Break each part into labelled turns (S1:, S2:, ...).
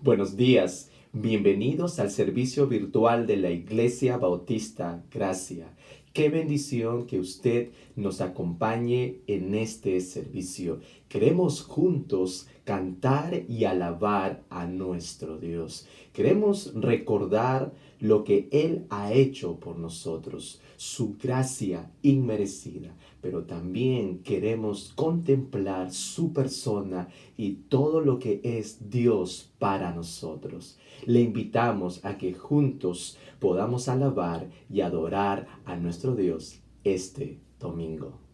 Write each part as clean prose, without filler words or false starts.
S1: Buenos días, bienvenidos al servicio virtual de la Iglesia Bautista Gracia. Qué bendición que usted nos acompañe en este servicio. Queremos juntos cantar y alabar a nuestro Dios. Queremos recordar lo que Él ha hecho por nosotros, su gracia inmerecida, pero también queremos contemplar su persona y todo lo que es Dios para nosotros. Le invitamos a que juntos podamos alabar y adorar a nuestro Dios este domingo.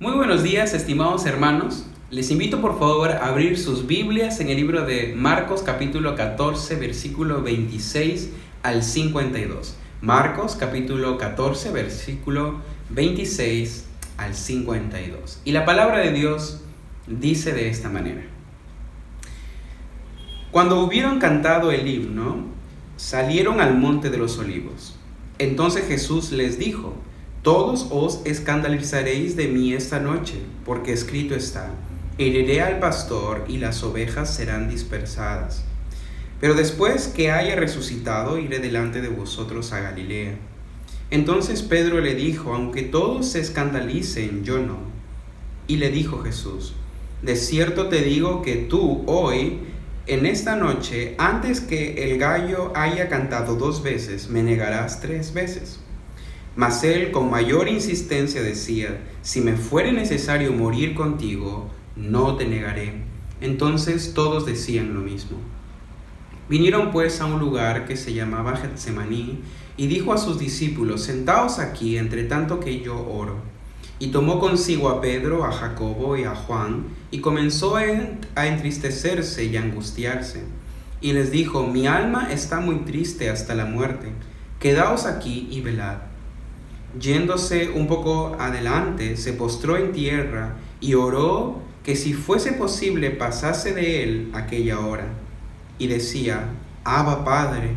S2: Muy buenos días, estimados hermanos. Les invito por favor a abrir sus Biblias en el libro de Marcos capítulo 14, versículo 26 al 52. Marcos capítulo 14, versículo 26 al 52. Y la palabra de Dios dice de esta manera. Cuando hubieron cantado el himno, salieron al monte de los olivos. Entonces Jesús les dijo: todos os escandalizaréis de mí esta noche, porque escrito está: heriré al pastor y las ovejas serán dispersadas. Pero después que haya resucitado, iré delante de vosotros a Galilea. Entonces Pedro le dijo: aunque todos se escandalicen, yo no. Y le dijo Jesús: de cierto te digo que tú hoy, en esta noche, antes que el gallo haya cantado 2 veces, me negarás 3 veces. Mas él con mayor insistencia decía: si me fuere necesario morir contigo, no te negaré. Entonces todos decían lo mismo. Vinieron pues a un lugar que se llamaba Getsemaní, y dijo a sus discípulos: sentaos aquí, entre tanto que yo oro. Y tomó consigo a Pedro, a Jacobo y a Juan, y comenzó a entristecerse y a angustiarse. Y les dijo: mi alma está muy triste hasta la muerte, quedaos aquí y velad. Yéndose un poco adelante, se postró en tierra y oró que si fuese posible pasase de él aquella hora. Y decía: Abba, Padre,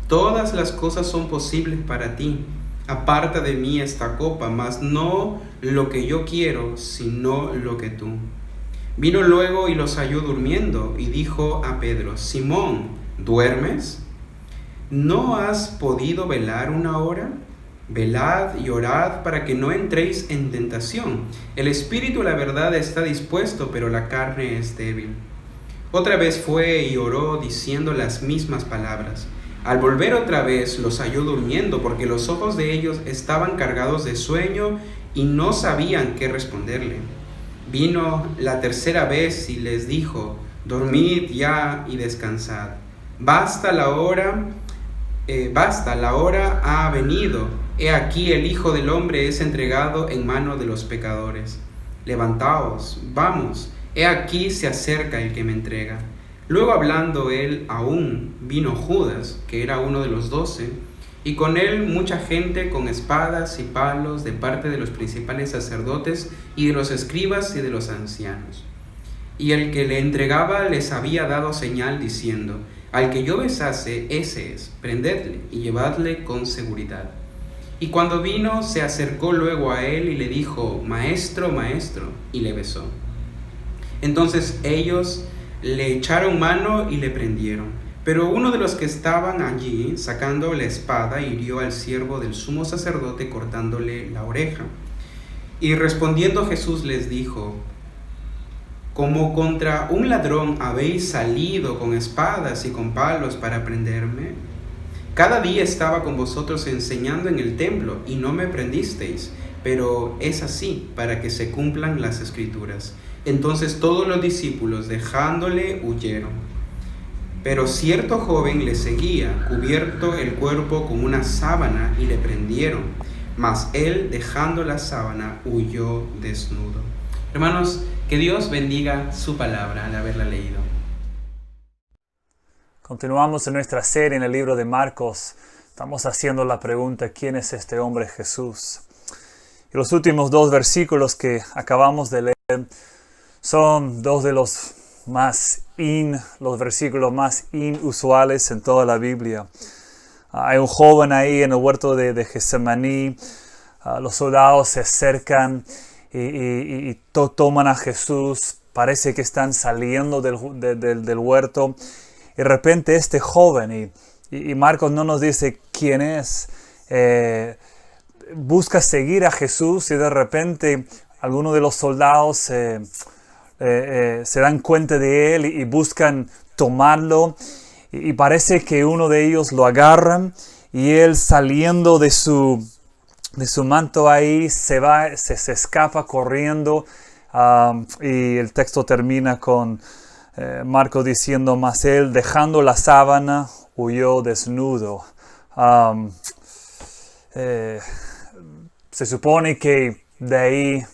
S2: todas las cosas son posibles para ti. Aparta de mí esta copa, mas no lo que yo quiero, sino lo que tú. Vino luego y los halló durmiendo, y dijo a Pedro: Simón, ¿duermes? ¿No has podido velar 1 hora? Velad y orad para que no entréis en tentación. El espíritu, la verdad, está dispuesto, pero la carne es débil. Otra vez fue y oró diciendo las mismas palabras. Al volver otra vez los halló durmiendo, porque los ojos de ellos estaban cargados de sueño y no sabían qué responderle. Vino la tercera vez y les dijo: dormid ya y descansad. Basta, la hora ha venido. He aquí el Hijo del Hombre es entregado en mano de los pecadores. Levantaos, vamos, he aquí se acerca el que me entrega. Luego, hablando él aún, vino Judas, que era uno de los 12, y con él mucha gente con espadas y palos de parte de los principales sacerdotes y de los escribas y de los ancianos. Y el que le entregaba les había dado señal diciendo: al que yo besase, ese es, prendedle y llevadle con seguridad. Y cuando vino, se acercó luego a él y le dijo: Maestro, maestro, y le besó. Entonces ellos le echaron mano y le prendieron. Pero uno de los que estaban allí, sacando la espada, hirió al siervo del sumo sacerdote, cortándole la oreja. Y respondiendo Jesús les dijo: como contra un ladrón habéis salido con espadas y con palos para prenderme. Cada día estaba con vosotros enseñando en el templo y no me prendisteis, pero es así para que se cumplan las escrituras. Entonces todos los discípulos, dejándole, huyeron. Pero cierto joven le seguía, cubierto el cuerpo con una sábana, y le prendieron. Mas él, dejando la sábana, huyó desnudo. Hermanos, que Dios bendiga su palabra al haberla leído.
S3: Continuamos en nuestra serie en el libro de Marcos. Estamos haciendo la pregunta: ¿quién es este hombre Jesús? Y los últimos 2 versículos que acabamos de leer son 2 de los versículos más inusuales en toda la Biblia. Hay un joven ahí en el huerto de Getsemaní. Los soldados se acercan y toman a Jesús. Parece que están saliendo del huerto. Y de repente este joven, y Marcos no nos dice quién es, busca seguir a Jesús, y de repente algunos de los soldados se dan cuenta de él y buscan tomarlo. Y parece que uno de ellos lo agarran, y él, saliendo de su manto ahí, se escapa corriendo. Y el texto termina con Marcos diciendo: mas él, dejando la sábana, huyó desnudo. Se supone que de ahí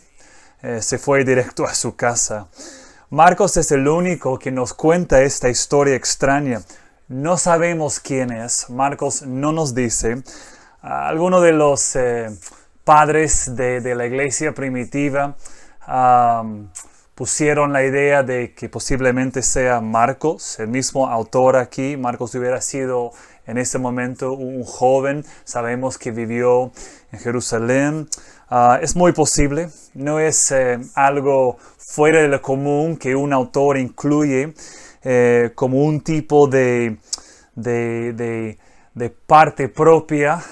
S3: se fue directo a su casa. Marcos es el único que nos cuenta esta historia extraña. No sabemos quién es. Marcos no nos dice. Algunos de los padres de la iglesia primitiva pusieron la idea de que posiblemente sea Marcos, el mismo autor aquí. Marcos hubiera sido en ese momento un joven. Sabemos que vivió en Jerusalén. Es muy posible. No es algo fuera de lo común que un autor incluye como un tipo de parte propia,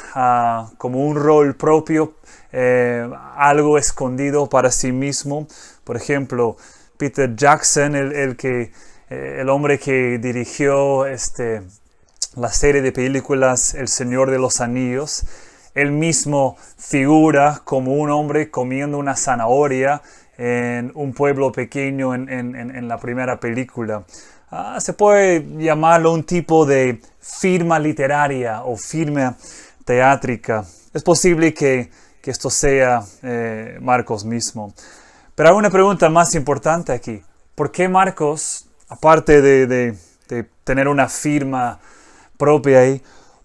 S3: como un rol propio, algo escondido para sí mismo. Por ejemplo, Peter Jackson, el hombre que dirigió la serie de películas El Señor de los Anillos, él mismo figura como un hombre comiendo una zanahoria en un pueblo pequeño en la primera película. Se puede llamarlo un tipo de firma literaria o firma teátrica. Es posible que esto sea Marcos mismo. Pero hay una pregunta más importante aquí. ¿Por qué Marcos, aparte de tener una firma propia ahí,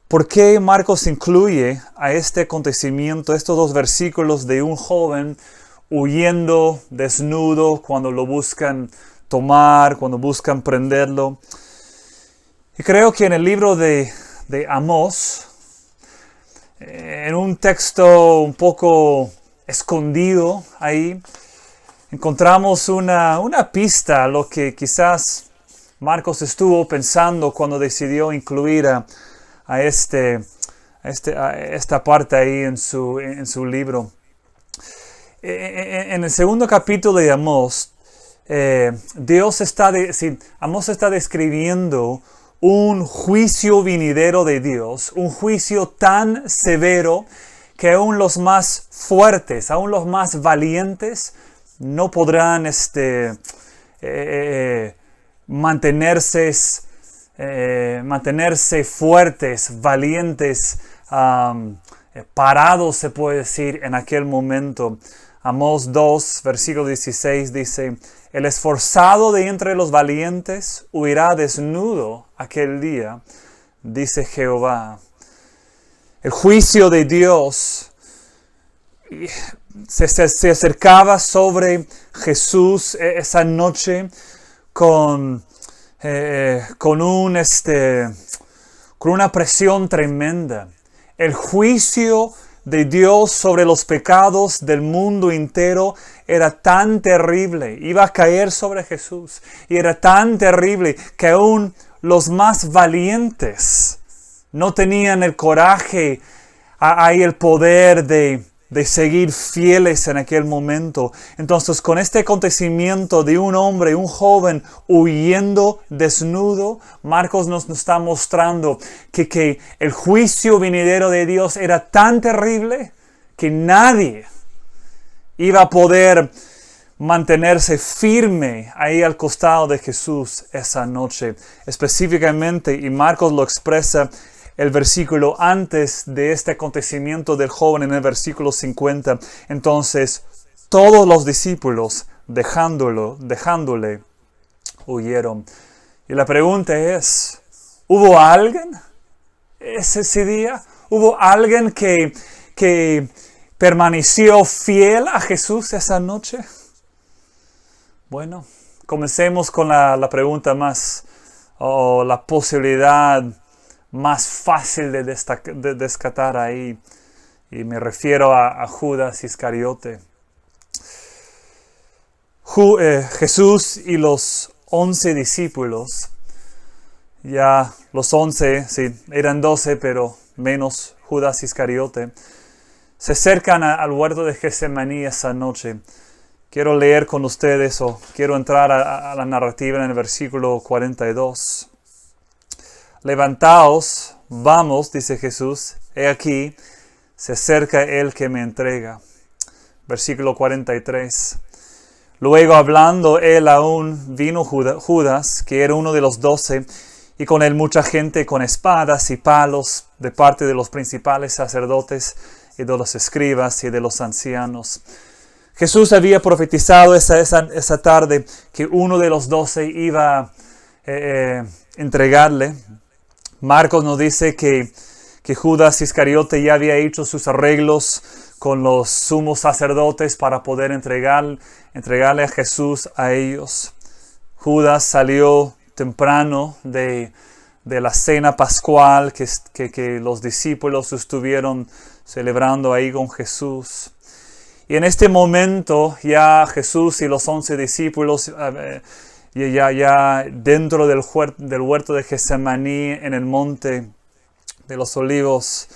S3: por qué Marcos incluye a este acontecimiento, estos dos versículos de un joven huyendo desnudo cuando lo buscan tomar, cuando buscan prenderlo? Y creo que en el libro de Amós, en un texto un poco escondido ahí, encontramos una pista a lo que quizás Marcos estuvo pensando cuando decidió incluir a esta parte ahí en su libro. En el segundo capítulo de Amós, Amós está describiendo un juicio venidero de Dios, un juicio tan severo que aún los más fuertes, aún los más valientes, no podrán mantenerse fuertes, valientes, parados, se puede decir, en aquel momento. Amós 2, versículo 16 dice: el esforzado de entre los valientes huirá desnudo aquel día, dice Jehová. El juicio de Dios se acercaba sobre Jesús esa noche con una presión tremenda. El juicio de Dios sobre los pecados del mundo entero era tan terrible, iba a caer sobre Jesús, y era tan terrible que aún los más valientes no tenían el coraje, hay el poder de seguir fieles en aquel momento. Entonces, con este acontecimiento de un hombre, un joven huyendo desnudo, Marcos nos está mostrando que el juicio venidero de Dios era tan terrible que nadie iba a poder mantenerse firme ahí al costado de Jesús esa noche. Específicamente, y Marcos lo expresa el versículo antes de este acontecimiento del joven, en el versículo 50. Entonces, todos los discípulos, dejándole, huyeron. Y la pregunta es, ¿hubo alguien ese día? ¿Hubo alguien que permaneció fiel a Jesús esa noche? Bueno, comencemos con la pregunta la posibilidad más fácil de descartar ahí, y me refiero a Judas Iscariote. Jesús y los 11 discípulos, ya los 11, sí, eran 12, pero menos Judas Iscariote, se acercan al huerto de Getsemaní esa noche. Quiero leer con ustedes, o quiero entrar a la narrativa en el versículo 42. Levantaos, vamos, dice Jesús, he aquí, se acerca el que me entrega. Versículo 43. Luego, hablando él aún, vino Judas, que era uno de los 12, y con él mucha gente con espadas y palos de parte de los principales sacerdotes y de los escribas y de los ancianos. Jesús había profetizado esa tarde que uno de los 12 iba a entregarle. Marcos nos dice que Judas Iscariote ya había hecho sus arreglos con los sumos sacerdotes para poder entregarle a Jesús a ellos. Judas salió temprano de la cena pascual que los discípulos estuvieron celebrando ahí con Jesús. Y en este momento ya Jesús y los 11 discípulos ya dentro del huerto de Getsemaní en el monte de los olivos,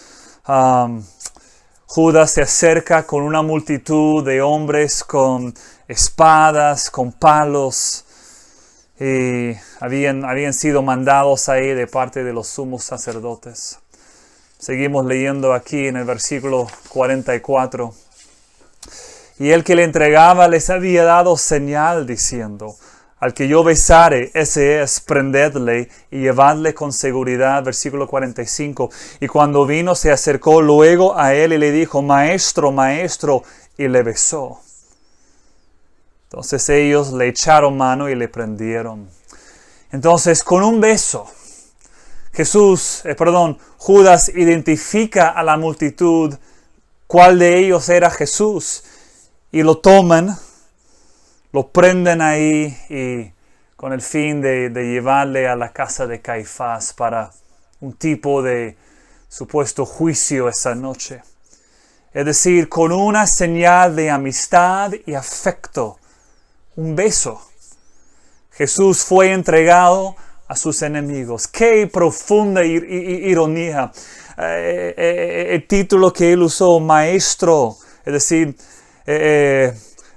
S3: Judas se acerca con una multitud de hombres con espadas, con palos, y habían sido mandados ahí de parte de los sumos sacerdotes. Seguimos leyendo aquí en el versículo 44. Y el que le entregaba les había dado señal diciendo: al que yo besare, ese es, prendedle y llevadle con seguridad. Versículo 45. Y cuando vino se acercó luego a él y le dijo: Maestro, Maestro, y le besó. Entonces ellos le echaron mano y le prendieron. Entonces con un beso, Judas identifica a la multitud cuál de ellos era Jesús. Y lo toman, lo prenden ahí y con el fin de llevarle a la casa de Caifás para un tipo de supuesto juicio esa noche. Es decir, con una señal de amistad y afecto, un beso, Jesús fue entregado a sus enemigos. ¡Qué profunda ironía! El título que él usó, maestro, es decir,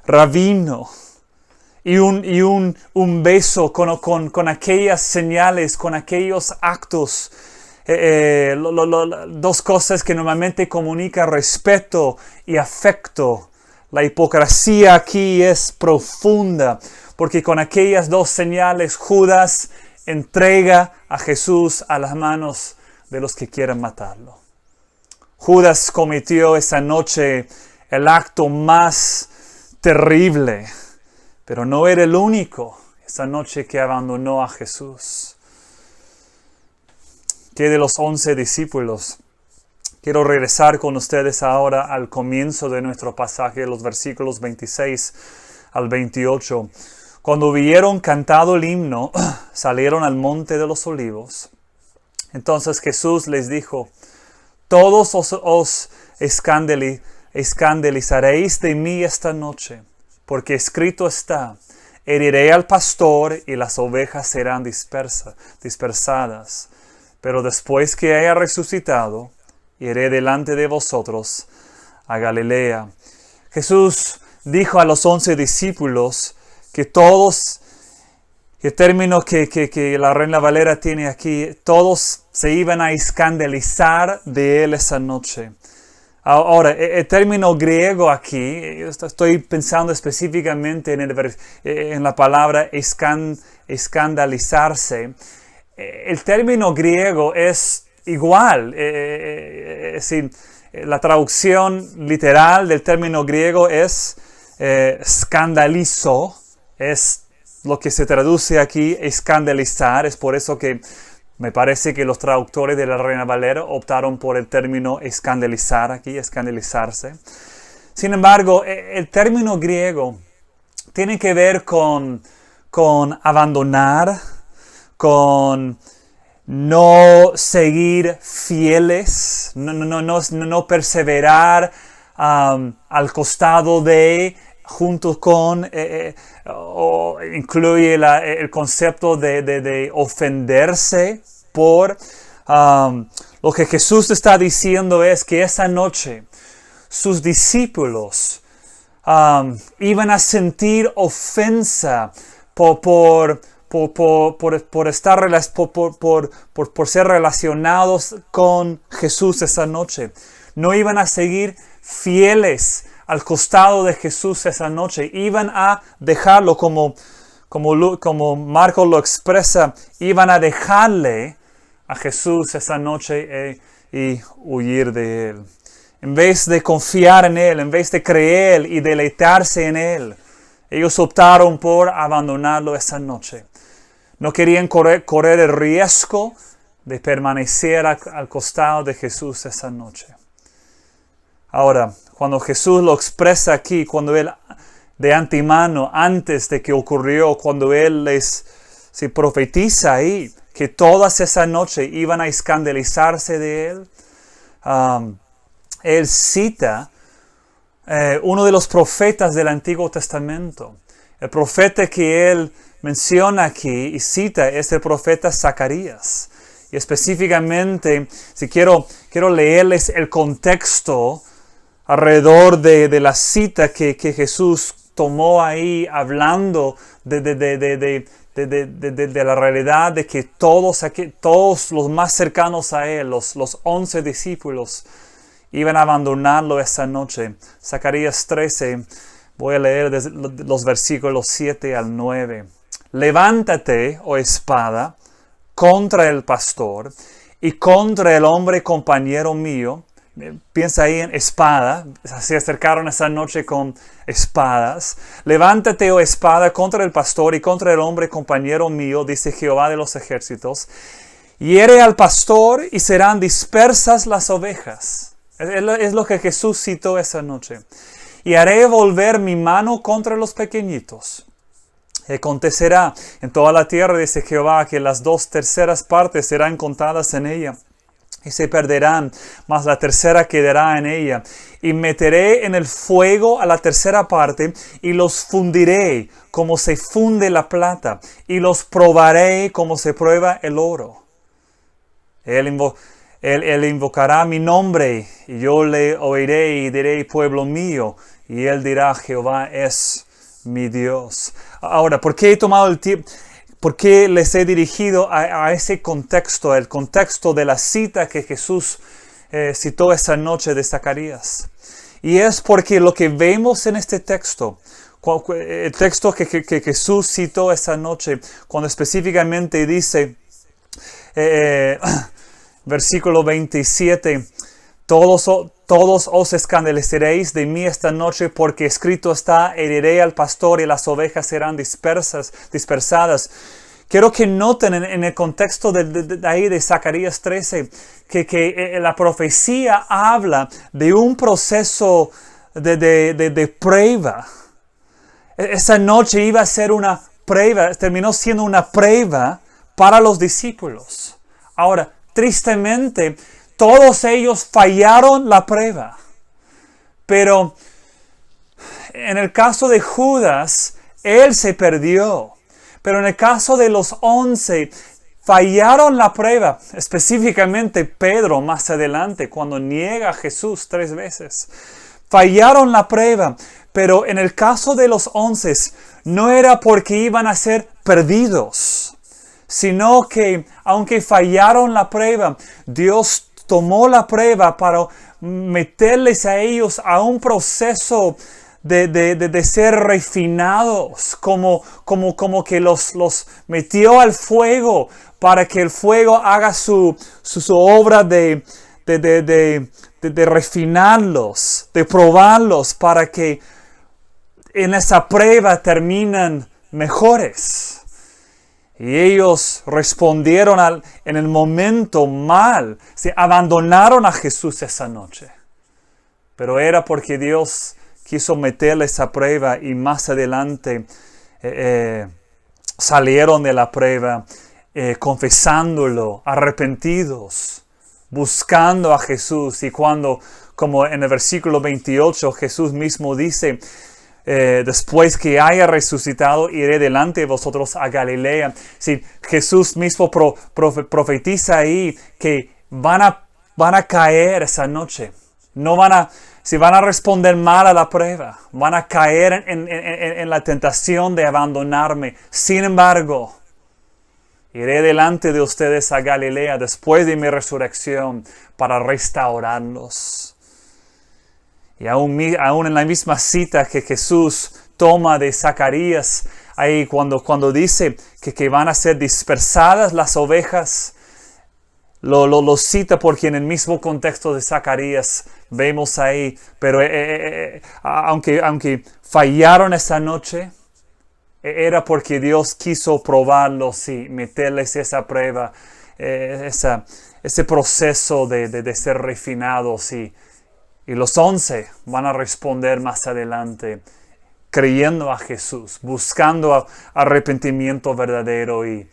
S3: rabino, y un beso con aquellas señales, con aquellos actos, dos cosas que normalmente comunican respeto y afecto. La hipocresía aquí es profunda, porque con aquellas dos señales Judas entrega a Jesús a las manos de los que quieren matarlo. Judas cometió esa noche el acto más terrible, pero no era el único esa noche que abandonó a Jesús. ¿Qué de los 11 discípulos? Quiero regresar con ustedes ahora al comienzo de nuestro pasaje, los versículos 26 al 28. Cuando hubieron cantado el himno, salieron al monte de los olivos. Entonces Jesús les dijo: todos os escandalizaréis de mí esta noche, porque escrito está: heriré al pastor y las ovejas serán dispersadas. Pero después que haya resucitado, iré delante de vosotros a Galilea. Jesús dijo a los 11 discípulos que todos, el término que la Reina Valera tiene aquí, todos se iban a escandalizar de él esa noche. Ahora, el término griego aquí, estoy pensando específicamente en la palabra escandalizarse. El término griego es igual, es decir, la traducción literal del término griego es escandalizo, es lo que se traduce aquí, escandalizar. Es por eso que me parece que los traductores de la Reina Valera optaron por el término escandalizar aquí, escandalizarse. Sin embargo, el término griego tiene que ver con abandonar, con no seguir fieles, no perseverar al costado de, junto con, o incluye el concepto de ofenderse por. Lo que Jesús está diciendo es que esa noche sus discípulos iban a sentir ofensa por ser relacionados con Jesús esa noche. No iban a seguir fieles al costado de Jesús esa noche. Iban a dejarlo, como Marcos lo expresa, iban a dejarle a Jesús esa noche y huir de él. En vez de confiar en Él, en vez de creer y deleitarse en Él, ellos optaron por abandonarlo esa noche. No querían correr el riesgo de permanecer al costado de Jesús esa noche. Ahora, cuando Jesús lo expresa aquí, cuando Él de antemano, antes de que ocurrió, cuando Él se profetiza ahí, que todas esa noche iban a escandalizarse de Él, Él cita uno de los profetas del Antiguo Testamento. El profeta que Él menciona aquí y cita es el profeta Zacarías. Y específicamente, si quiero leerles el contexto alrededor de la cita que Jesús tomó ahí, hablando de la realidad de que todos los más cercanos a Él, los 11 discípulos, iban a abandonarlo esa noche. Zacarías 13, voy a leer los versículos 7 al 9. Levántate, oh espada, contra el pastor y contra el hombre compañero mío. Piensa ahí en espada. Se acercaron esa noche con espadas. Levántate, oh espada, contra el pastor y contra el hombre compañero mío, dice Jehová de los ejércitos. Hiere al pastor y serán dispersas las ovejas. Es lo que Jesús citó esa noche. Y haré volver mi mano contra los pequeñitos. Y acontecerá en toda la tierra, dice Jehová, que las 2/3 partes serán contadas en ella. Y se perderán, mas la tercera quedará en ella. Y meteré en el fuego a la tercera parte, y los fundiré como se funde la plata, y los probaré como se prueba el oro. Él invocará mi nombre, y yo le oiré y diré, pueblo mío, y él dirá, Jehová es mi Dios. Ahora, ¿por qué he tomado el tiempo? ¿Por qué les he dirigido a ese contexto, el contexto de la cita que Jesús citó esa noche de Zacarías? Y es porque lo que vemos en este texto, el texto que Jesús citó esa noche, cuando específicamente dice, versículo 27, todos os escandalizaréis de mí esta noche, porque escrito está, heriré al pastor y las ovejas serán dispersadas. Quiero que noten en el contexto de ahí de Zacarías 13, que la profecía habla de un proceso de prueba. Esa noche iba a ser una prueba, terminó siendo una prueba para los discípulos. Ahora, tristemente, todos ellos fallaron la prueba. Pero en el caso de Judas, él se perdió. Pero en el caso de los 11, fallaron la prueba. Específicamente Pedro más adelante, cuando niega a Jesús 3 veces. Fallaron la prueba. Pero en el caso de los 11, no era porque iban a ser perdidos, sino que aunque fallaron la prueba, Dios tomó la prueba para meterles a ellos a un proceso de ser refinados, como que los metió al fuego para que el fuego haga su obra de refinarlos, de probarlos, para que en esa prueba terminan mejores. Y ellos respondieron en el momento mal. Se abandonaron a Jesús esa noche. Pero era porque Dios quiso meterles esa prueba y más adelante salieron de la prueba confesándolo, arrepentidos, buscando a Jesús. Y cuando, como en el versículo 28, Jesús mismo dice, después que haya resucitado, iré delante de vosotros a Galilea. Sí, Jesús mismo profetiza ahí que van a caer esa noche. Si van a responder mal a la prueba, van a caer en la tentación de abandonarme. Sin embargo, iré delante de ustedes a Galilea después de mi resurrección para restaurarlos. Y aún en la misma cita que Jesús toma de Zacarías, ahí cuando dice que van a ser dispersadas las ovejas, lo cita porque en el mismo contexto de Zacarías vemos ahí, pero aunque fallaron esa noche, era porque Dios quiso probarlos y meterles esa prueba, ese proceso de ser refinados. Y los 11 van a responder más adelante, creyendo a Jesús, buscando arrepentimiento verdadero, y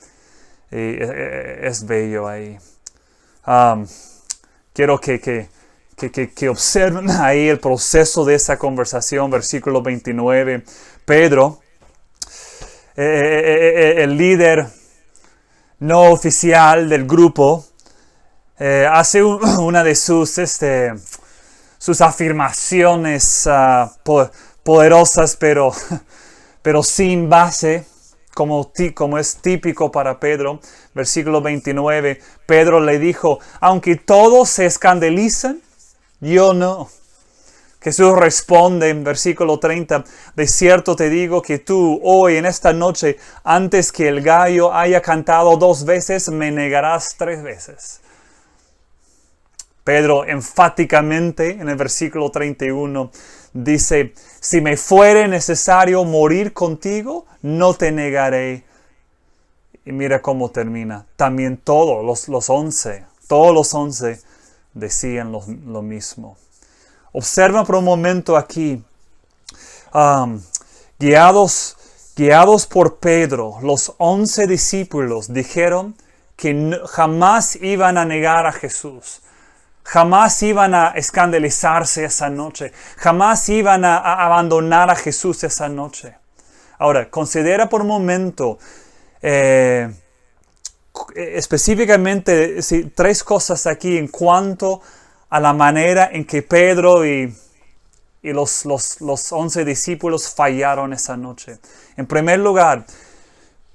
S3: es bello ahí. Quiero que observen ahí el proceso de esa conversación, versículo 29. Pedro, el líder no oficial del grupo, hace una de sus afirmaciones poderosas, pero sin base, como es típico para Pedro. Versículo 29, Pedro le dijo: aunque todos se escandalizan, yo no. Jesús responde en versículo 30, de cierto te digo que tú hoy en esta noche, antes que el gallo haya cantado 2 veces, me negarás 3 veces. Pedro enfáticamente en el versículo 31 dice: si me fuere necesario morir contigo, no te negaré. Y mira cómo termina. También todos los 11 decían lo mismo. Observa por un momento aquí, guiados por Pedro, los 11 discípulos dijeron que jamás iban a negar a Jesús. Jamás iban a escandalizarse esa noche. Jamás iban a abandonar a Jesús esa noche. Ahora, considera por un momento específicamente 3 cosas aquí en cuanto a la manera en que Pedro y los 11 discípulos fallaron esa noche. En primer lugar,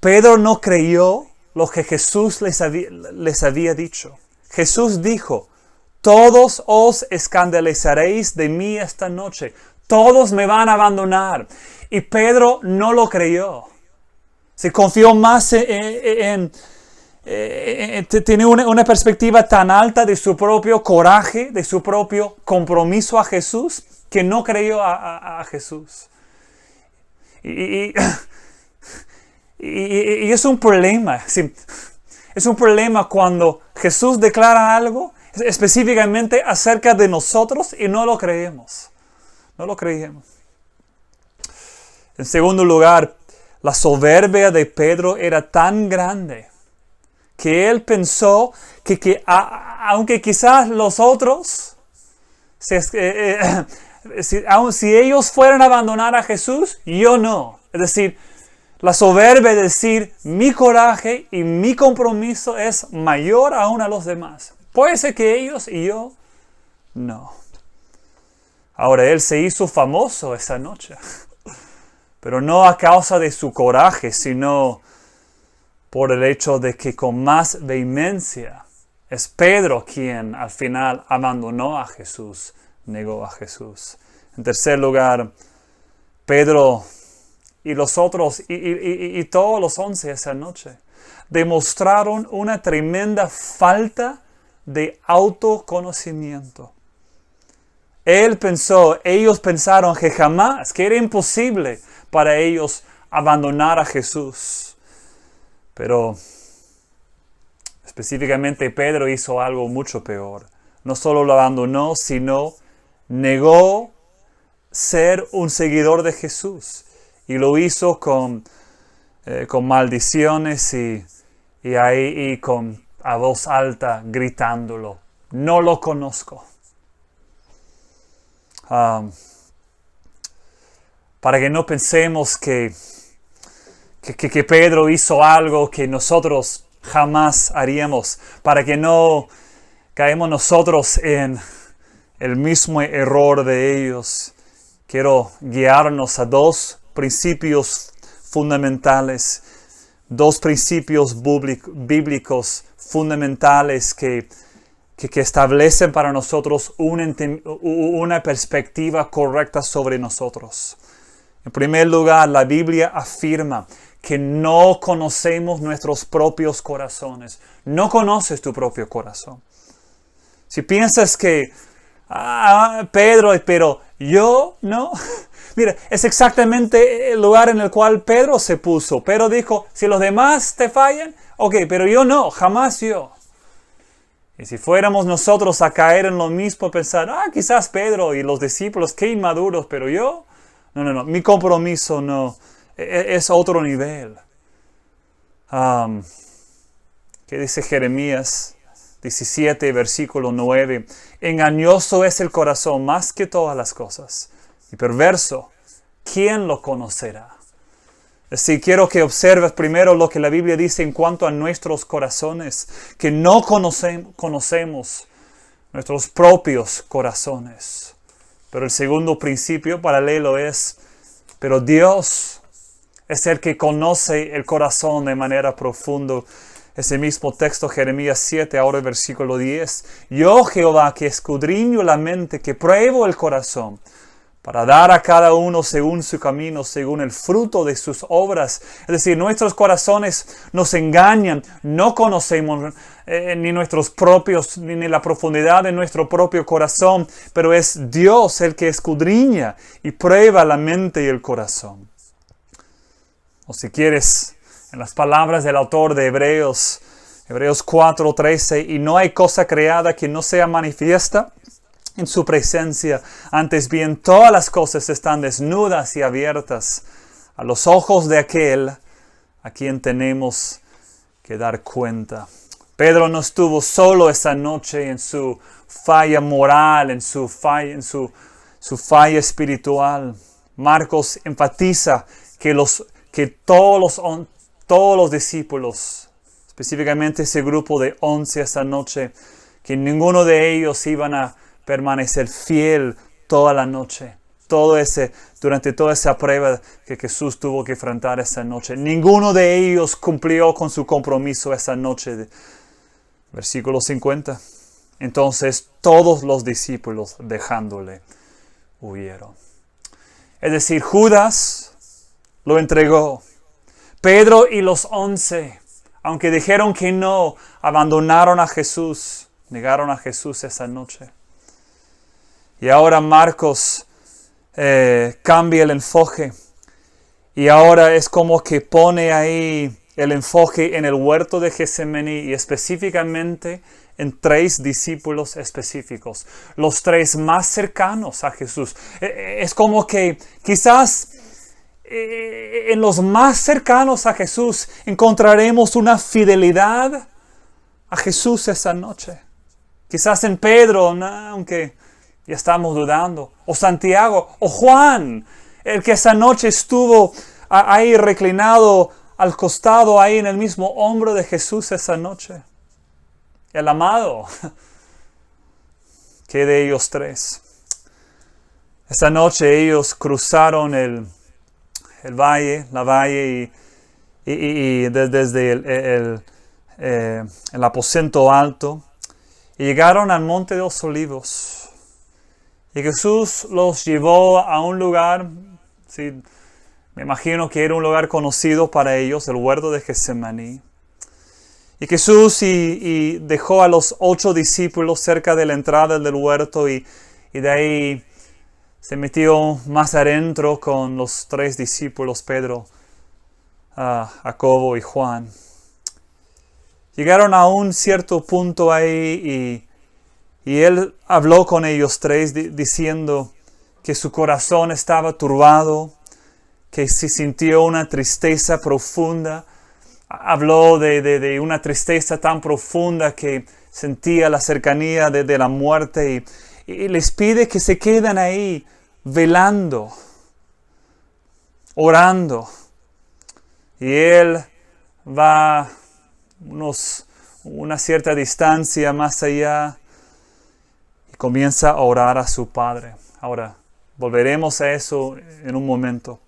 S3: Pedro no creyó lo que Jesús les había dicho. Jesús dijo: todos os escandalizaréis de mí esta noche. Todos me van a abandonar. Y Pedro no lo creyó. Se confió más tiene una perspectiva tan alta de su propio coraje, de su propio compromiso a Jesús, que no creyó a Jesús. Y es un problema. Sí, es un problema cuando Jesús declara algo específicamente acerca de nosotros y no lo creemos. No lo creemos. En segundo lugar, la soberbia de Pedro era tan grande que él pensó que aunque quizás los otros, aun si ellos fueran a abandonar a Jesús, yo no. Es decir, la soberbia de decir: mi coraje y mi compromiso es mayor aún a los demás. Puede ser que ellos y yo no. Ahora, él se hizo famoso esa noche, pero no a causa de su coraje, sino por el hecho de que con más vehemencia es Pedro quien al final abandonó a Jesús, negó a Jesús. En tercer lugar, Pedro y los otros y todos los 11 esa noche demostraron una tremenda falta de autoconocimiento. Ellos pensaron que jamás, que era imposible para ellos abandonar a Jesús. Pero específicamente Pedro hizo algo mucho peor. No solo lo abandonó, sino negó ser un seguidor de Jesús. Y lo hizo con maldiciones y a voz alta gritándolo: no lo conozco. Para que no pensemos que Pedro hizo algo que nosotros jamás haríamos, para que no caemos nosotros en el mismo error de ellos. Quiero guiarnos a 2 principios fundamentales, 2 principios bíblicos fundamentales que establecen para nosotros una perspectiva correcta sobre nosotros. En primer lugar, la Biblia afirma que no conocemos nuestros propios corazones. No conoces tu propio corazón. Si piensas que, Pedro, pero yo no. Mira, es exactamente el lugar en el cual Pedro se puso. Pedro dijo, si los demás te fallan, ok, pero yo no, jamás yo. Y si fuéramos nosotros a caer en lo mismo, pensar, quizás Pedro y los discípulos, qué inmaduros, pero yo, no, mi compromiso no, es otro nivel. ¿Qué dice Jeremías 17, versículo 9? Engañoso es el corazón más que todas las cosas, y perverso, ¿quién lo conocerá? Así quiero que observes primero lo que la Biblia dice en cuanto a nuestros corazones, que no conocemos nuestros propios corazones. Pero el segundo principio paralelo es, pero Dios es el que conoce el corazón de manera profunda. Ese mismo texto, Jeremías 7, ahora el versículo 10. Yo, Jehová, que escudriño la mente, que pruebo el corazón, para dar a cada uno según su camino, según el fruto de sus obras. Es decir, nuestros corazones nos engañan, no conocemos ni nuestros propios, ni la profundidad de nuestro propio corazón, pero es Dios el que escudriña y prueba la mente y el corazón. O si quieres, en las palabras del autor de Hebreos 4:13, y no hay cosa creada que no sea manifiesta en su presencia, antes bien todas las cosas están desnudas y abiertas a los ojos de aquel a quien tenemos que dar cuenta. Pedro no estuvo solo esa noche en su falla moral, en su falla espiritual. Marcos enfatiza que todos los discípulos, específicamente ese grupo de 11 esa noche, que ninguno de ellos iban a permanecer fiel toda la noche, durante toda esa prueba que Jesús tuvo que enfrentar esa noche. Ninguno de ellos cumplió con su compromiso esa noche. Versículo 50. Entonces todos los discípulos, dejándole, huyeron. Es decir, Judas lo entregó. Pedro y los 11, aunque dijeron que no, abandonaron a Jesús, negaron a Jesús esa noche. Y ahora Marcos cambia el enfoque. Y ahora es como que pone ahí el enfoque en el huerto de Getsemaní y específicamente en 3 discípulos específicos. Los 3 más cercanos a Jesús. Es como que quizás en los más cercanos a Jesús encontraremos una fidelidad a Jesús esa noche. Quizás en Pedro, aunque ya estamos dudando, o Santiago, o Juan, el que esa noche estuvo ahí reclinado al costado, ahí en el mismo hombro de Jesús esa noche. El amado. ¿Qué de ellos 3? Esa noche ellos cruzaron el valle y desde el aposento alto y llegaron al monte de los olivos. Y Jesús los llevó a un lugar, sí, me imagino que era un lugar conocido para ellos, el huerto de Getsemaní. Y Jesús y dejó a los 8 discípulos cerca de la entrada del huerto y de ahí se metió más adentro con los 3 discípulos, Pedro, Jacobo y Juan. Llegaron a un cierto punto ahí y él habló con ellos 3 diciendo que su corazón estaba turbado, que se sintió una tristeza profunda. Habló de una tristeza tan profunda que sentía la cercanía de la muerte y les pide que se queden ahí velando, orando. Y él va una cierta distancia más allá y comienza a orar a su Padre. Ahora, volveremos a eso en un momento.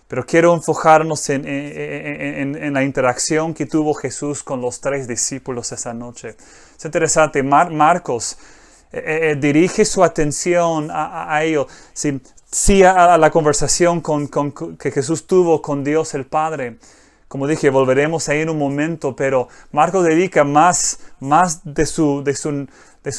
S3: Pero quiero enfocarnos en la interacción que tuvo Jesús con los 3 discípulos esa noche. Es interesante, Marcos dirige su atención a ellos, sí, a la conversación que Jesús tuvo con Dios el Padre. Como dije, volveremos ahí en un momento, pero Marcos dedica más de su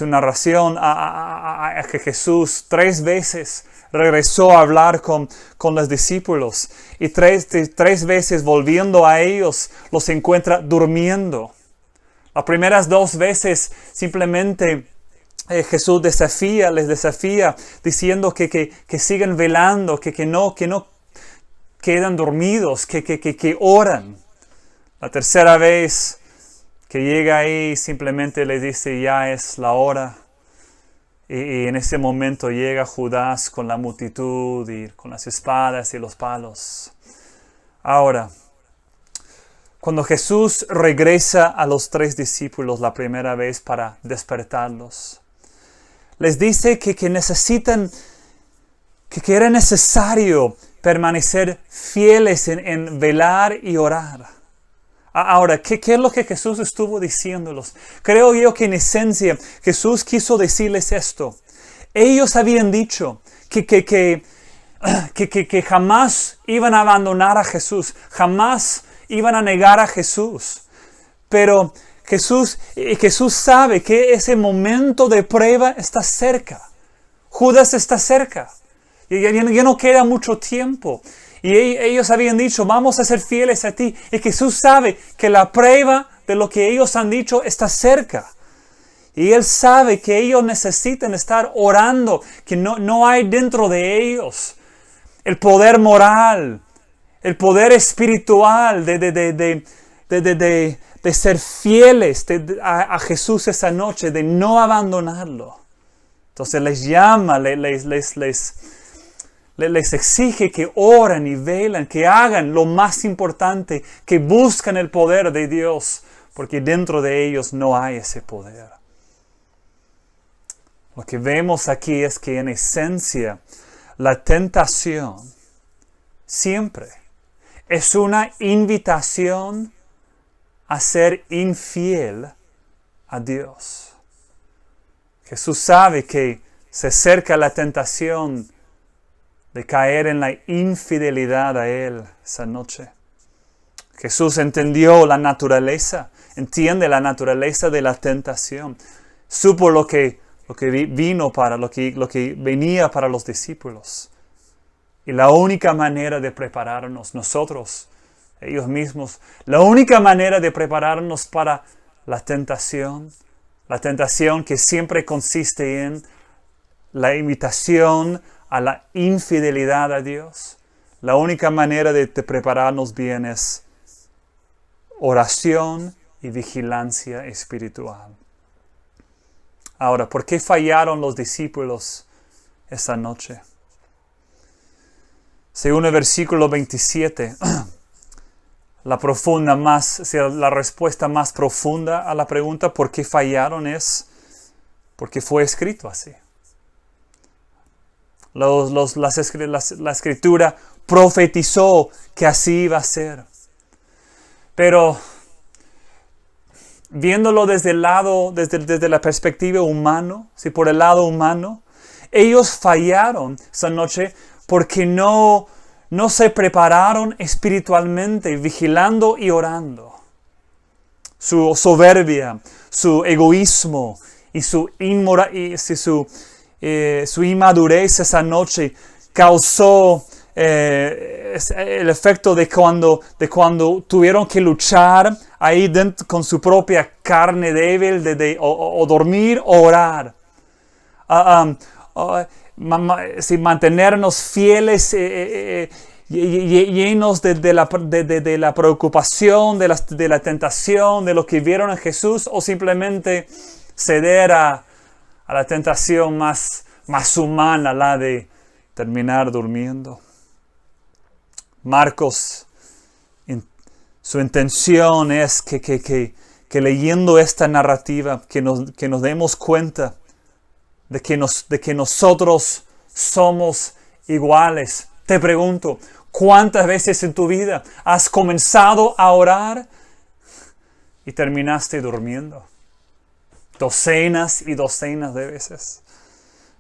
S3: narración a que Jesús 3 veces regresó a hablar con los discípulos. Y tres veces volviendo a ellos, los encuentra durmiendo. Las primeras 2 veces simplemente Jesús les desafía diciendo que sigan velando, que no quedan dormidos, que oran. La tercera vez que llega ahí simplemente les dice ya es la hora. Y en ese momento llega Judas con la multitud y con las espadas y los palos. Ahora, cuando Jesús regresa a los 3 discípulos la primera vez para despertarlos, les dice que necesitan, que era necesario permanecer fieles en velar y orar. Ahora, ¿qué es lo que Jesús estuvo diciéndolos? Creo yo que en esencia Jesús quiso decirles esto. Ellos habían dicho que jamás iban a abandonar a Jesús, jamás iban a negar a Jesús. Pero Jesús sabe que ese momento de prueba está cerca. Judas está cerca. Ya no queda mucho tiempo. Y ellos habían dicho, vamos a ser fieles a ti. Y Jesús sabe que la prueba de lo que ellos han dicho está cerca. Y Él sabe que ellos necesitan estar orando, que no hay dentro de ellos el poder moral, el poder espiritual de ser fieles a Jesús esa noche, de no abandonarlo. Entonces les llama, les exige que oren y velan, que hagan lo más importante, que buscan el poder de Dios, porque dentro de ellos no hay ese poder. Lo que vemos aquí es que en esencia la tentación siempre es una invitación a ser infiel a Dios. Jesús sabe que se acerca la tentación de caer en la infidelidad a Él esa noche. Jesús entiende la naturaleza de la tentación. Supo lo que venía para los discípulos. Y la única manera de prepararnos nosotros, ellos mismos, la única manera de prepararnos para la tentación que siempre consiste en la invitación a la infidelidad a Dios, la única manera de prepararnos bien es oración y vigilancia espiritual. Ahora, ¿por qué fallaron los discípulos esa noche? Según el versículo 27, la respuesta más profunda a la pregunta ¿por qué fallaron? Es porque fue escrito así. La escritura profetizó que así iba a ser. Pero viéndolo desde la perspectiva humana, por el lado humano, ellos fallaron esa noche porque no se prepararon espiritualmente, vigilando y orando. Su soberbia, su egoísmo y su inmadurez esa noche causó el efecto de cuando tuvieron que luchar ahí dentro con su propia carne débil o dormir o orar. Mantenernos fieles, llenos de la preocupación, de la tentación, de lo que vieron en Jesús, o simplemente ceder a la tentación más humana, la de terminar durmiendo. Marcos, su intención es que leyendo esta narrativa, que nos demos cuenta de que nosotros somos iguales. Te pregunto, ¿cuántas veces en tu vida has comenzado a orar y terminaste durmiendo? Docenas y docenas de veces.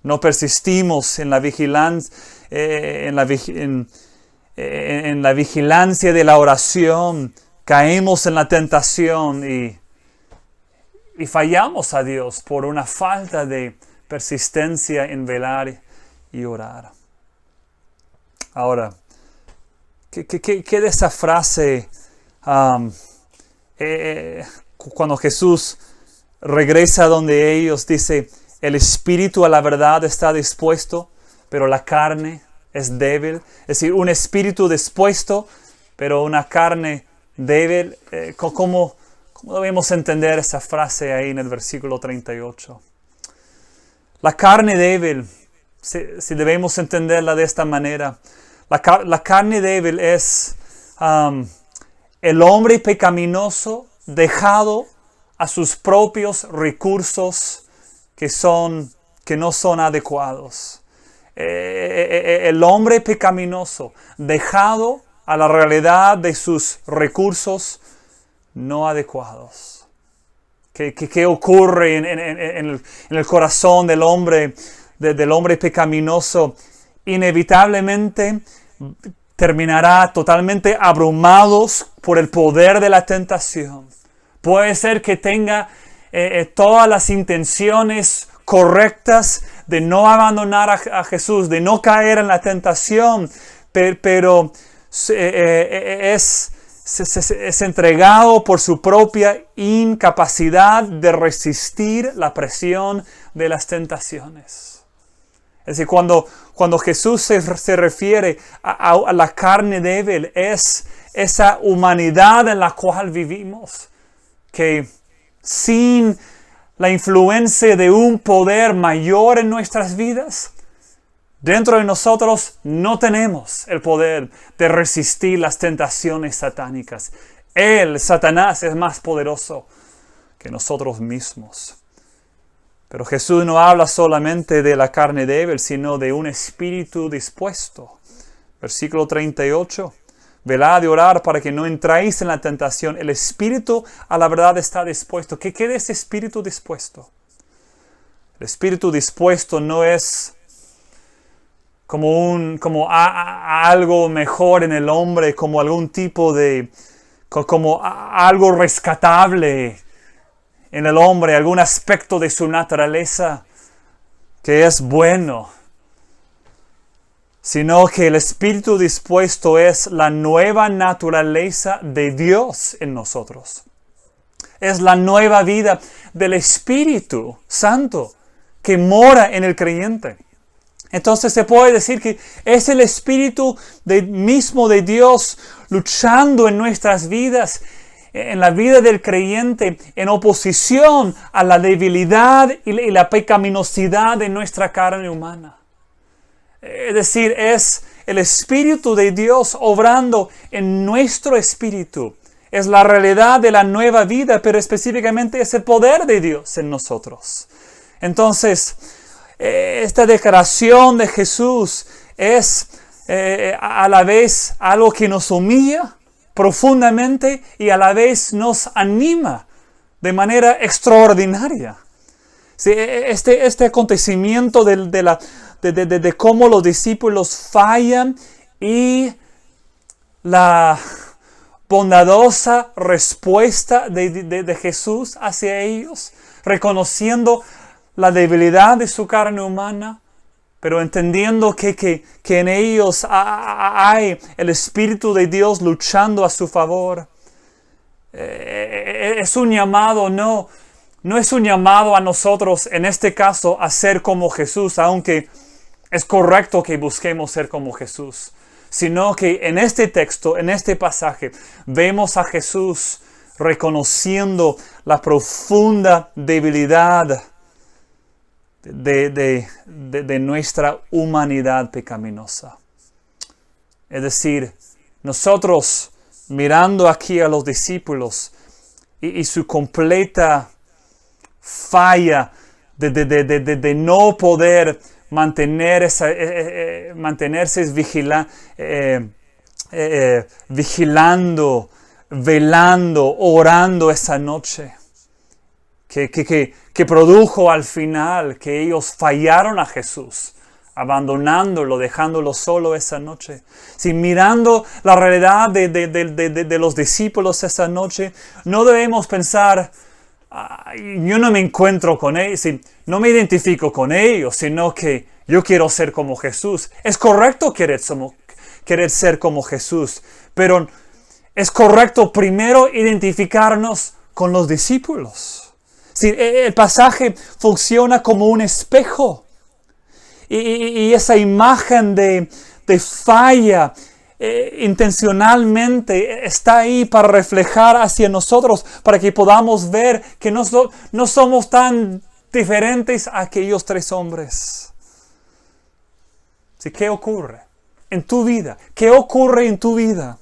S3: No persistimos en la vigilancia, en la vigilancia de la oración caemos en la tentación y fallamos a Dios por una falta de persistencia en velar y orar. Ahora, ¿qué de esa frase cuando Jesús regresa donde ellos, dice, el espíritu a la verdad está dispuesto, pero la carne es débil? Es decir, un espíritu dispuesto, pero una carne débil. ¿Cómo debemos entender esa frase ahí en el versículo 38? La carne débil, si debemos entenderla de esta manera, la carne débil es el hombre pecaminoso dejado a sus propios recursos que no son adecuados. El hombre pecaminoso dejado a la realidad de sus recursos no adecuados. ¿Qué ocurre en el corazón del hombre pecaminoso? Inevitablemente terminará totalmente abrumados por el poder de la tentación. Puede ser que tenga todas las intenciones correctas de no abandonar a Jesús, de no caer en la tentación, pero es entregado por su propia incapacidad de resistir la presión de las tentaciones. Es decir, cuando Jesús se refiere a la carne débil, es esa humanidad en la cual vivimos, que sin la influencia de un poder mayor en nuestras vidas, dentro de nosotros no tenemos el poder de resistir las tentaciones satánicas. Satanás, es más poderoso que nosotros mismos. Pero Jesús no habla solamente de la carne débil, sino de un espíritu dispuesto. Versículo 38. Velad y orad para que no entráis en la tentación. El espíritu a la verdad está dispuesto. ¿Qué es ese espíritu dispuesto? El espíritu dispuesto no es como algo mejor en el hombre, como algún tipo de, como algo rescatable en el hombre, algún aspecto de su naturaleza que es bueno, sino que el espíritu dispuesto es la nueva naturaleza de Dios en nosotros. Es la nueva vida del Espíritu Santo que mora en el creyente. Entonces se puede decir que es el Espíritu mismo de Dios luchando en nuestras vidas, en la vida del creyente, en oposición a la debilidad y la pecaminosidad de nuestra carne humana. Es decir, es el Espíritu de Dios obrando en nuestro espíritu. Es la realidad de la nueva vida, pero específicamente es el poder de Dios en nosotros. Entonces, esta declaración de Jesús es a la vez algo que nos humilla profundamente y a la vez nos anima de manera extraordinaria. Sí, este acontecimiento de cómo los discípulos fallan y la bondadosa respuesta de Jesús hacia ellos, reconociendo la debilidad de su carne humana, pero entendiendo que en ellos hay el Espíritu de Dios luchando a su favor. Es un llamado, no es un llamado a nosotros, en este caso, a ser como Jesús, aunque es correcto que busquemos ser como Jesús, sino que en este texto, en este pasaje, vemos a Jesús reconociendo la profunda debilidad de nuestra humanidad pecaminosa. Es decir, nosotros mirando aquí a los discípulos y su completa falla de no poder mantenerse vigilando, velando, orando esa noche, que produjo al final que ellos fallaron a Jesús abandonándolo, dejándolo solo esa noche. Si mirando la realidad de los discípulos esa noche, no debemos pensar, yo no me encuentro con ellos, no me identifico con ellos, sino que yo quiero ser como Jesús. Es correcto querer ser como Jesús, pero es correcto primero identificarnos con los discípulos. El pasaje funciona como un espejo. Y esa imagen de falla intencionalmente está ahí para reflejar hacia nosotros, para que podamos ver que no somos tan diferentes a aquellos 3 hombres. ¿Qué ocurre en tu vida? ¿Qué ocurre en tu vida?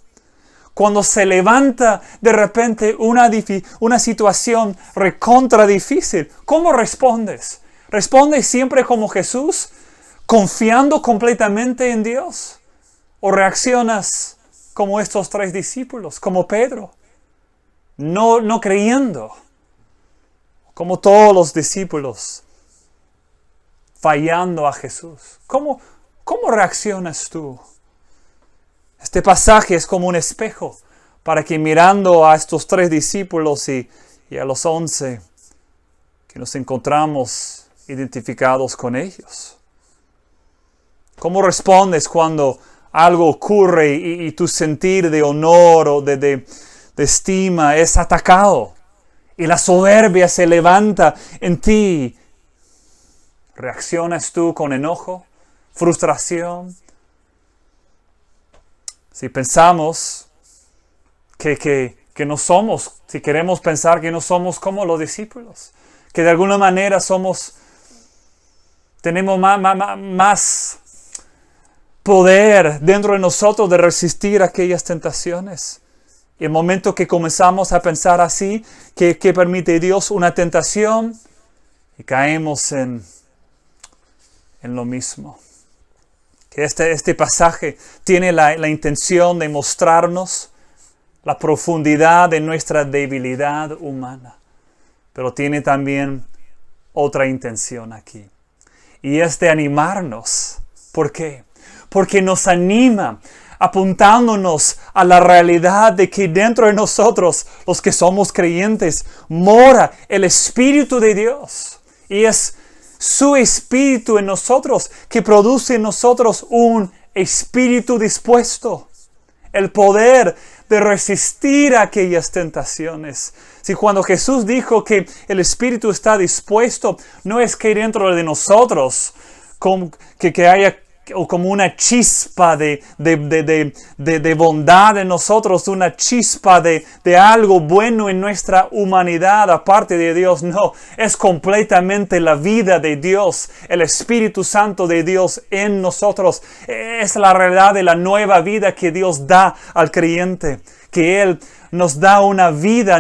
S3: Cuando se levanta de repente una situación recontra difícil, ¿cómo respondes? ¿Respondes siempre como Jesús, confiando completamente en Dios? ¿O reaccionas como estos 3 discípulos, como Pedro, no creyendo, como todos los discípulos, fallando a Jesús? ¿Cómo reaccionas tú? Este pasaje es como un espejo para que mirando a estos 3 discípulos y a los 11, que nos encontramos identificados con ellos. ¿Cómo respondes cuando algo ocurre y tu sentir de honor o de estima es atacado y la soberbia se levanta en ti? ¿Reaccionas tú con enojo, frustración? Si pensamos que no somos, si queremos pensar que no somos como los discípulos, que de alguna manera tenemos más poder dentro de nosotros de resistir aquellas tentaciones. Y el momento que comenzamos a pensar así, que permite Dios una tentación y caemos en lo mismo. Que este pasaje tiene la intención de mostrarnos la profundidad de nuestra debilidad humana. Pero tiene también otra intención aquí. Y es de animarnos. ¿Por qué? Porque nos anima apuntándonos a la realidad de que dentro de nosotros, los que somos creyentes, mora el Espíritu de Dios. Y es su Espíritu en nosotros que produce en nosotros un espíritu dispuesto. El poder de resistir aquellas tentaciones. Si cuando Jesús dijo que el Espíritu está dispuesto, no es que dentro de nosotros que haya como una chispa de bondad en nosotros, una chispa de algo bueno en nuestra humanidad aparte de Dios. No, es completamente la vida de Dios, el Espíritu Santo de Dios en nosotros. Es la realidad de la nueva vida que Dios da al creyente, que Él nos da una vida,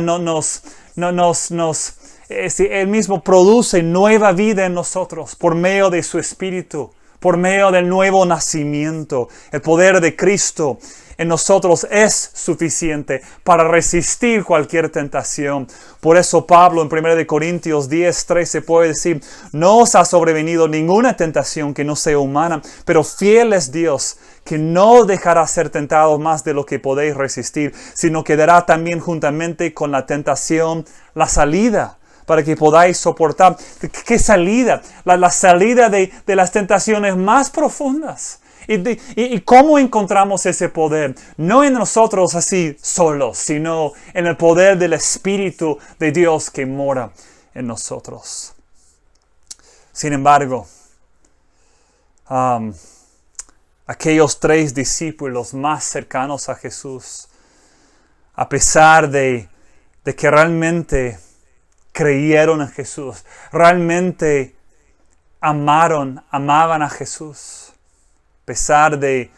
S3: Él mismo produce nueva vida en nosotros por medio de su Espíritu. Por medio del nuevo nacimiento, el poder de Cristo en nosotros es suficiente para resistir cualquier tentación. Por eso Pablo en 1 Corintios 10:13 puede decir: no os ha sobrevenido ninguna tentación que no sea humana, pero fiel es Dios, que no dejará ser tentados más de lo que podéis resistir, sino que dará también juntamente con la tentación la salida, para que podáis soportar. ¿Qué salida? La salida de las tentaciones más profundas. ¿Y cómo encontramos ese poder? No en nosotros así solos, sino en el poder del Espíritu de Dios que mora en nosotros. Sin embargo, aquellos 3 discípulos más cercanos a Jesús, a pesar de que realmente creyeron en Jesús, realmente amaban a Jesús, a pesar de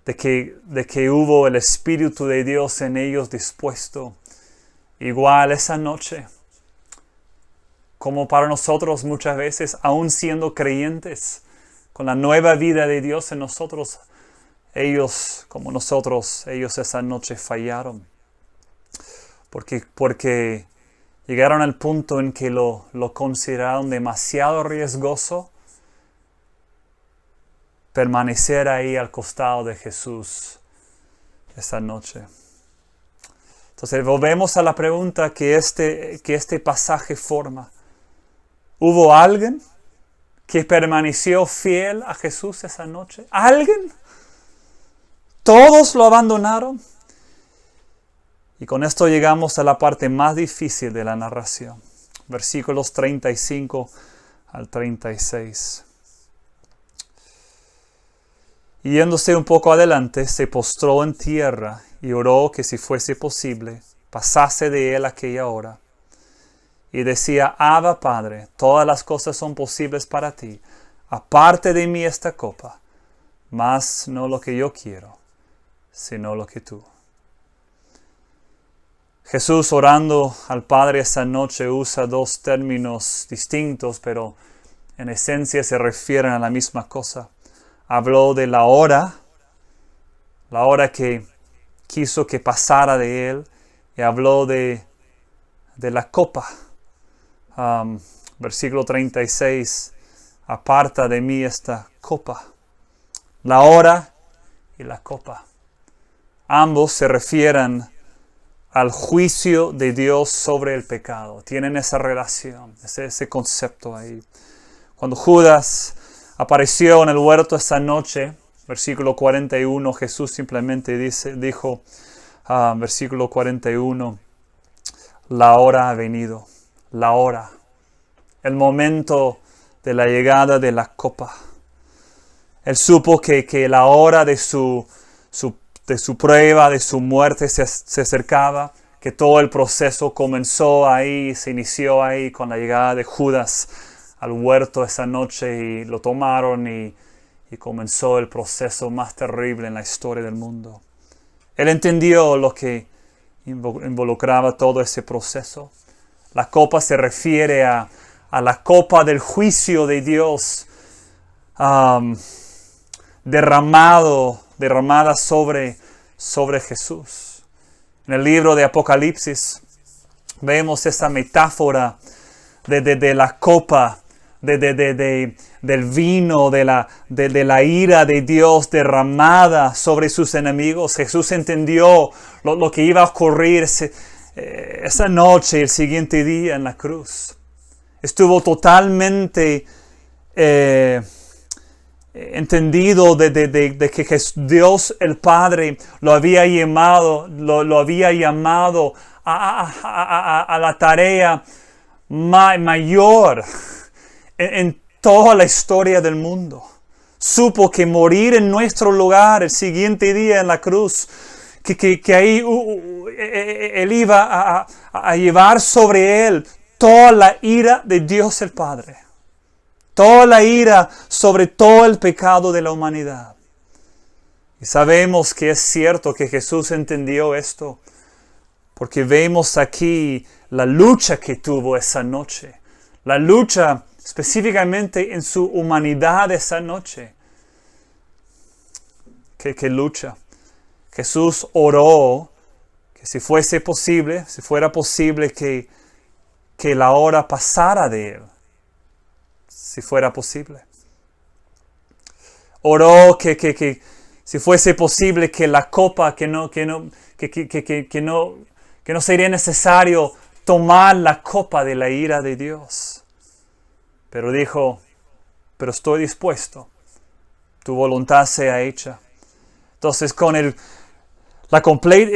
S3: que hubo el Espíritu de Dios en ellos dispuesto. Igual esa noche, como para nosotros muchas veces, aún siendo creyentes, con la nueva vida de Dios en nosotros, ellos, como nosotros, ellos esa noche fallaron. Porque llegaron al punto en que lo consideraron demasiado riesgoso permanecer ahí al costado de Jesús esta noche. Entonces volvemos a la pregunta que este pasaje forma. ¿Hubo alguien que permaneció fiel a Jesús esa noche? ¿Alguien? ¿Todos lo abandonaron? Y con esto llegamos a la parte más difícil de la narración. Versículos 35 al 36. Y yéndose un poco adelante, se postró en tierra y oró que si fuese posible, pasase de él aquella hora. Y decía: Abba, Padre, todas las cosas son posibles para ti. Aparte de mí esta copa, mas no lo que yo quiero, sino lo que tú. Jesús, orando al Padre esa noche, usa dos términos distintos, pero en esencia se refieren a la misma cosa. Habló de la hora que quiso que pasara de él, y habló de la copa. Versículo 36, aparta de mí esta copa. La hora y la copa. Ambos se refieren al juicio de Dios sobre el pecado. Tienen esa relación, ese concepto ahí. Cuando Judas apareció en el huerto esa noche, versículo 41, Jesús simplemente dijo, versículo 41, la hora ha venido, la hora, el momento de la llegada de la copa. Él supo que la hora de su prueba, de su muerte se acercaba, que todo el proceso comenzó ahí, se inició ahí con la llegada de Judas al huerto esa noche, y lo tomaron y comenzó el proceso más terrible en la historia del mundo. Él entendió lo que involucraba todo ese proceso. La copa se refiere a la copa del juicio de Dios derramada sobre Jesús. En el libro de Apocalipsis vemos esa metáfora de la copa, del vino, de la ira de Dios derramada sobre sus enemigos. Jesús entendió lo que iba a ocurrir esa noche y el siguiente día en la cruz. Estuvo totalmente entendido de que Dios el Padre lo había llamado a la tarea mayor en toda la historia del mundo. Supo que morir en nuestro lugar el siguiente día en la cruz, que ahí Él iba a llevar sobre Él toda la ira de Dios el Padre. Toda la ira sobre todo el pecado de la humanidad. Y sabemos que es cierto que Jesús entendió esto, porque vemos aquí la lucha que tuvo esa noche. La lucha específicamente en su humanidad esa noche. ¿Qué lucha? Jesús oró que si fuera posible que la hora pasara de Él. Si fuera posible. Oró que si fuese posible que la copa, que no sería necesario tomar la copa de la ira de Dios. Pero dijo, pero estoy dispuesto, tu voluntad sea hecha. Entonces, con el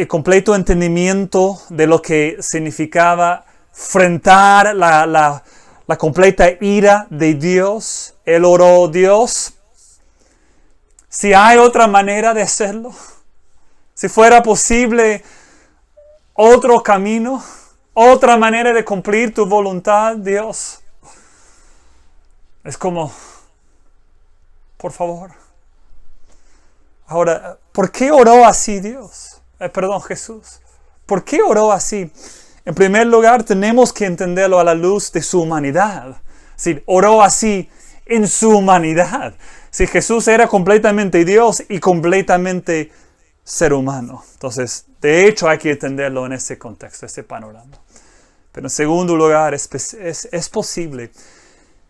S3: completo entendimiento de lo que significaba enfrentar la completa ira de Dios, Él oró: Dios, si hay otra manera de hacerlo, si fuera posible otro camino, otra manera de cumplir tu voluntad, Dios. Es como, por favor. Ahora, ¿por qué oró así Dios? Jesús. ¿Por qué oró así? En primer lugar, tenemos que entenderlo a la luz de su humanidad. Sí, oró así en su humanidad. Sí, Jesús era completamente Dios y completamente ser humano. Entonces, de hecho, hay que entenderlo en ese contexto, ese panorama. Pero en segundo lugar, es posible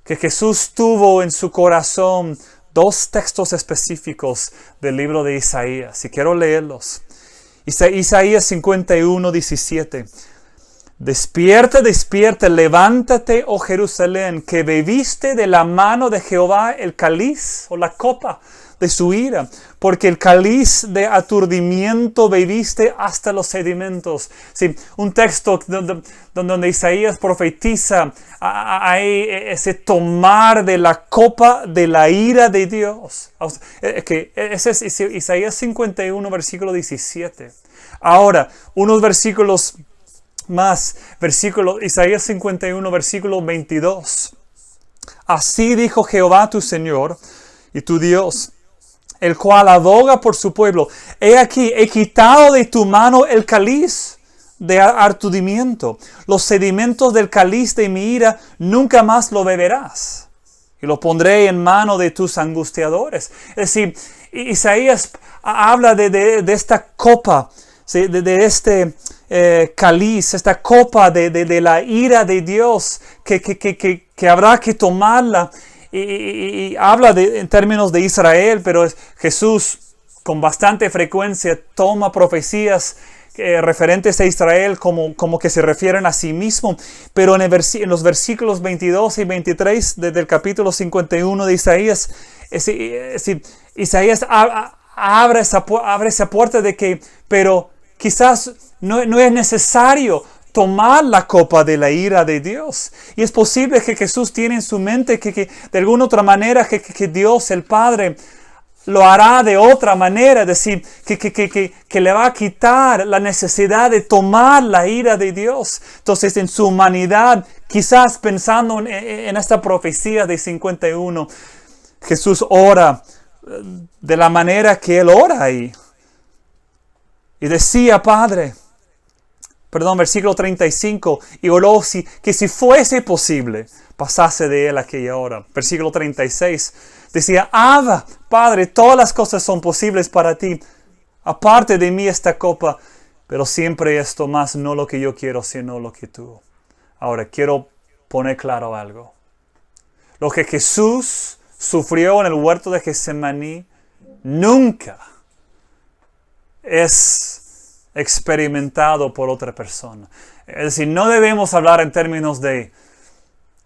S3: que Jesús tuvo en su corazón 2 textos específicos del libro de Isaías, y quiero leerlos. Isaías 51, 17. Despierta, despierta, levántate, oh Jerusalén, que bebiste de la mano de Jehová el cáliz o la copa de su ira, porque el cáliz de aturdimiento bebiste hasta los sedimentos. Sí, un texto donde Isaías profetiza ese tomar de la copa de la ira de Dios. Ese es Isaías 51, versículo 17. Ahora, unos versículos más, Isaías 51, versículo 22. Así dijo Jehová tu Señor y tu Dios, el cual aboga por su pueblo. He aquí, he quitado de tu mano el cáliz de aturdimiento. Los sedimentos del cáliz de mi ira nunca más lo beberás. Y lo pondré en mano de tus angustiadores. Es decir, Isaías habla de esta copa, ¿sí? de este cáliz, esta copa de la ira de Dios que habrá que tomarla. Y habla en términos de Israel, pero Jesús con bastante frecuencia toma profecías referentes a Israel como que se refieren a sí mismo. Pero en los versículos 22 y 23 del capítulo 51 de Isaías, Isaías abre esa puerta de que, pero quizás no es necesario tomar la copa de la ira de Dios. Y es posible que Jesús tiene en su mente que de alguna otra manera que Dios el Padre lo hará de otra manera, es decir, que le va a quitar la necesidad de tomar la ira de Dios. Entonces, en su humanidad, quizás pensando en esta profecía de 51, Jesús ora de la manera que Él ora ahí. Y decía, versículo 35, y oró que si fuese posible, pasase de Él aquella hora. Versículo 36, decía, Abba, Padre, todas las cosas son posibles para ti. Aparte de mí esta copa, pero siempre esto más, no lo que yo quiero, sino lo que tú. Ahora, quiero poner claro algo. Lo que Jesús sufrió en el huerto de Getsemaní nunca es experimentado por otra persona. Es decir, no debemos hablar en términos de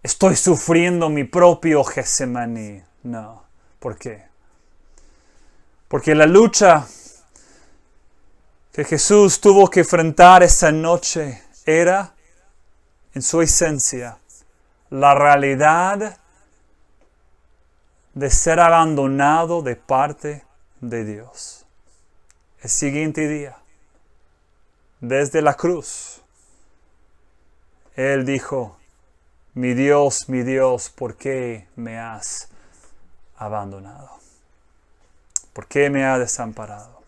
S3: estoy sufriendo mi propio Getsemaní. No. ¿Por qué? Porque la lucha que Jesús tuvo que enfrentar esa noche era, en su esencia, la realidad de ser abandonado de parte de Dios. El siguiente día, desde la cruz, Él dijo, mi Dios, ¿por qué me has abandonado? ¿Por qué me has desamparado?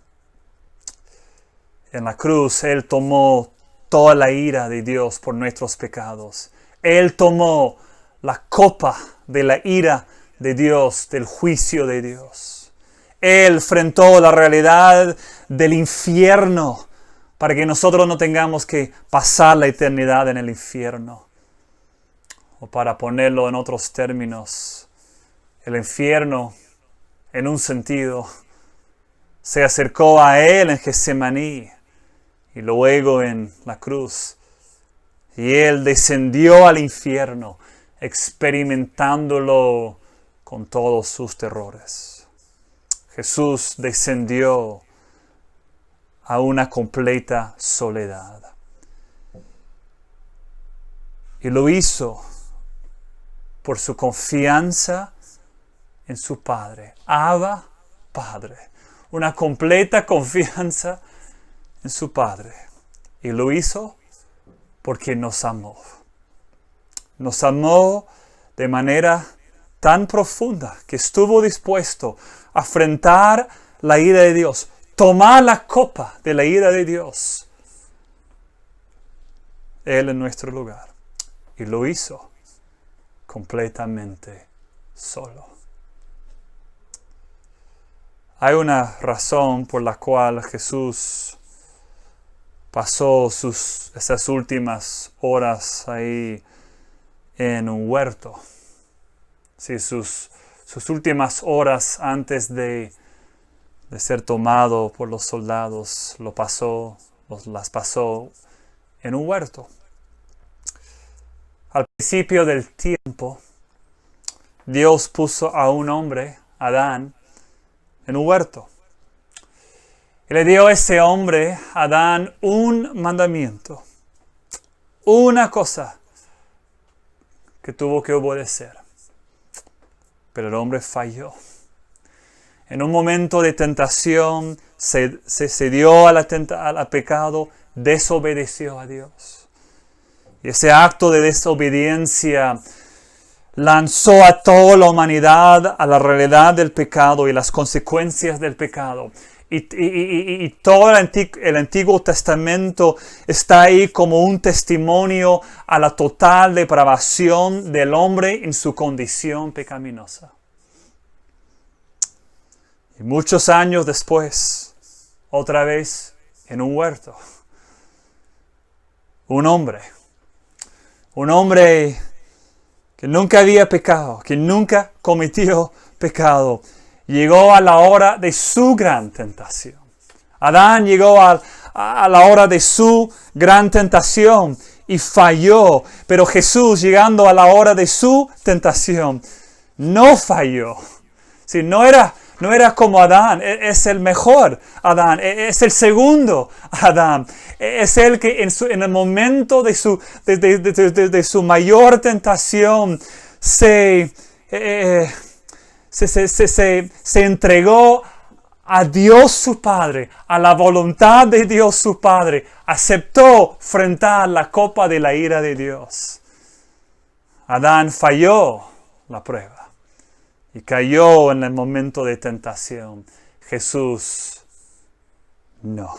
S3: En la cruz, Él tomó toda la ira de Dios por nuestros pecados. Él tomó la copa de la ira de Dios, del juicio de Dios. Él enfrentó la realidad del infierno para que nosotros no tengamos que pasar la eternidad en el infierno. O para ponerlo en otros términos, el infierno, en un sentido, se acercó a Él en Getsemaní y luego en la cruz. Y Él descendió al infierno, experimentándolo con todos sus terrores. Jesús descendió a una completa soledad. Y lo hizo por su confianza en su Padre. Abba, Padre. Una completa confianza en su Padre. Y lo hizo porque nos amó. Nos amó de manera tan profunda que estuvo dispuesto a afrontar la ira de Dios, tomar la copa de la ira de Dios, Él en nuestro lugar. Y lo hizo completamente solo. Hay una razón por la cual Jesús pasó esas últimas horas ahí en un huerto. Sí, sus sus últimas horas antes de ser tomado por los soldados, las pasó en un huerto. Al principio del tiempo, Dios puso a un hombre, Adán, en un huerto. Y le dio a ese hombre, Adán, un mandamiento, una cosa que tuvo que obedecer. Pero el hombre falló. En un momento de tentación, se cedió al pecado, desobedeció a Dios. Y ese acto de desobediencia lanzó a toda la humanidad a la realidad del pecado y las consecuencias del pecado. Y todo el Antiguo Testamento está ahí como un testimonio a la total depravación del hombre en su condición pecaminosa. Y muchos años después, otra vez en un huerto, un hombre que nunca había pecado, que nunca cometió pecado, llegó a la hora de su gran tentación. Adán llegó a la hora de su gran tentación y falló. Pero Jesús, llegando a la hora de su tentación, no falló. Sí, no era como Adán, es el mejor Adán, es el segundo Adán. Es el que en el momento de su mayor tentación se entregó a Dios su Padre, a la voluntad de Dios su Padre. Aceptó enfrentar la copa de la ira de Dios. Adán falló la prueba y cayó en el momento de tentación. Jesús no.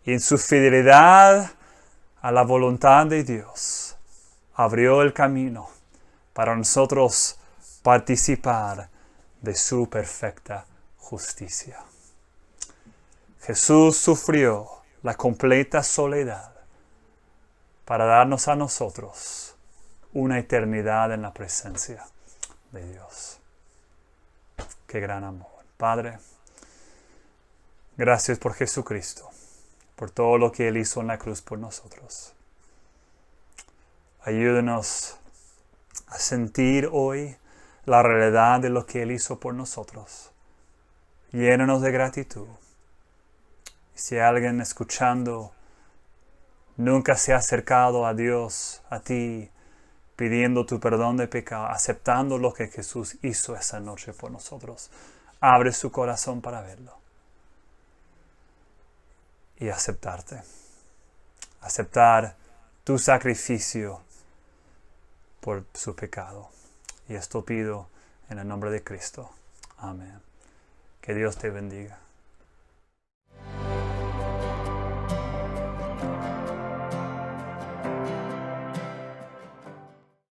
S3: Y en su fidelidad a la voluntad de Dios, abrió el camino para nosotros participar de su perfecta justicia. Jesús sufrió la completa soledad para darnos a nosotros una eternidad en la presencia de Dios. Qué gran amor. Padre, gracias por Jesucristo, por todo lo que Él hizo en la cruz por nosotros. Ayúdanos a sentir hoy la realidad de lo que Él hizo por nosotros. Llénanos de gratitud. Si alguien escuchando nunca se ha acercado a Dios, a ti, pidiendo tu perdón de pecado, aceptando lo que Jesús hizo esa noche por nosotros, abre su corazón para verlo y aceptarte. Aceptar tu sacrificio por su pecado. Y esto pido en el nombre de Cristo. Amén. Que Dios te bendiga.